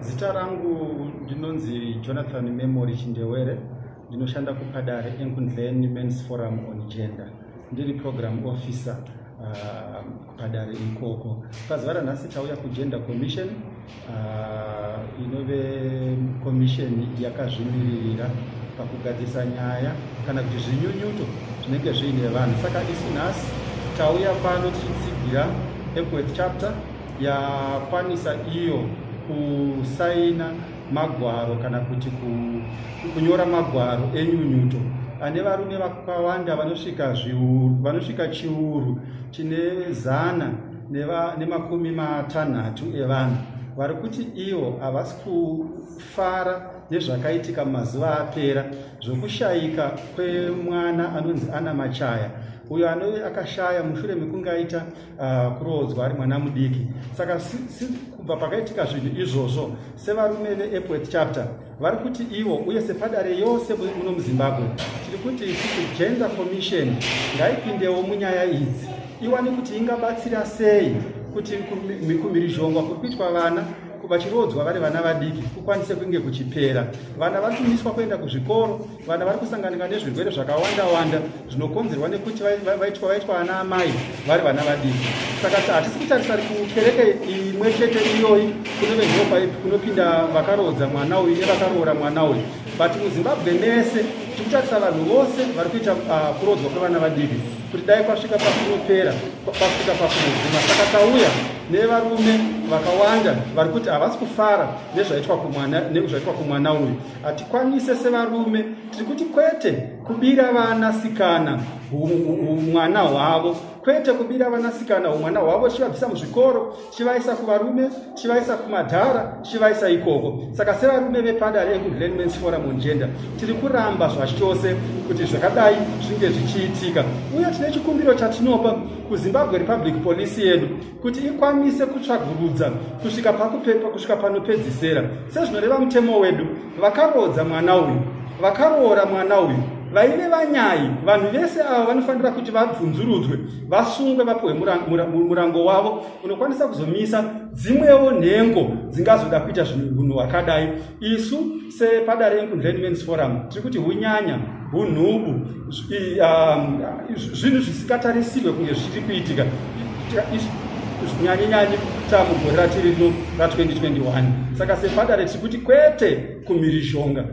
Zita rangu ndinonzi Jonathan Memory Chindewere, ndinoshanda kuPadare Enkundleni Men's Forum on Gender. Ndiri program officer kuPadare ikoko. Pazuva ranhasi tauya kuGender Commission, inove commission yakazvimiririra pakugadzirisa nyaya kana kuti zvinyunyuto zvinenge zviine vanhu. Saka isu nhasi tauya pano tichitsigira Epworth chapter yakwanisa iyo kusaina magwaro kana kuti kunyora magwaro enyunyuto ane varume vakawanda vanosvika chiuru chine 160 evanhu vari kuti ivo havasi kufara nezvakaitika mazuva apera zvokushayika kwemwana anonzi Ana Machaya, uyo anove akashaya mushure mekunge aita kurodzwa ari mwana mudiki. Saka kubva pakaitika zvinhu izvozvo, sevarume veEpworth chapter vari kuti ivo uye sePadare yose muno muZimbabwe tiri kuti isusu Gender Commission ngaipindewo munyaya idzi, iwane kuti ingabatsira sei kuti kumhirizhongwa kuri kuitwa vana vachirodzwa vari vana vadiki kukwanise kunge kuchipera. Vana vari kumiswa kuenda kuzvikoro, vana vari kusanganika nezvirwere zvakawanda zvinokonzerwa nekuti vaitwa ana amai vari vana vadiki. Saka hatisi kutarisa kukereke imwe chete iyoyi kunove ndopa kunopinda vakarodza mwana uyu nevakaroora mwana uyu, but muZimbabwe mese tikutarisa vanhu vose vari kuita kurodzwa kwevana vadiki kuti dai kwasvika pakunopera pasvika pakunoguma. Saka tauya nevarume vakawanda vari kuti havasi kufara nezvaitwa kumwana uyu. Hatikwanise sevarume tiri kuti kwete kubira vanasikana umwana hwavo, kwete kubira vanasikana umwana hwavo chivabvisa muzvikoro chivaisa kuvarume, chivaisa kumadhara, chivaisa ikoko. Saka sevarume vePadare Enkundleni Men's Forum on Gender tiri kuramba zvachose kuti zvakadai zvinge zvichiitika, uye tine chikumbiro chatinopa kuZimbabwe Republic Police yedu kuti ikwanise kutsvagurudza kusvika panopedzisira sezvinoreva mutemo wedu. Vakarodza mwana uyu, vakaroora mwana uyu, vaive vanyai, vanhu vese ava vanofanira kuti vabvunzurudzwe, vasungwe, vapiwe murango wavo unokwanisa kuzomisa dzimwewo nhengo dzingazoda kuita zvinhu hwakadai. Isu sePadare Enkundleni Men's Forum tiri kuti hunyanya, hunhubu, zvinhu zvisingatarisirwe kunge zvichiri kuitika nyanyenyanyi tamugore ratiri rino ra2021. Saka sePadare tiri kuti kwete kumhirizhonga.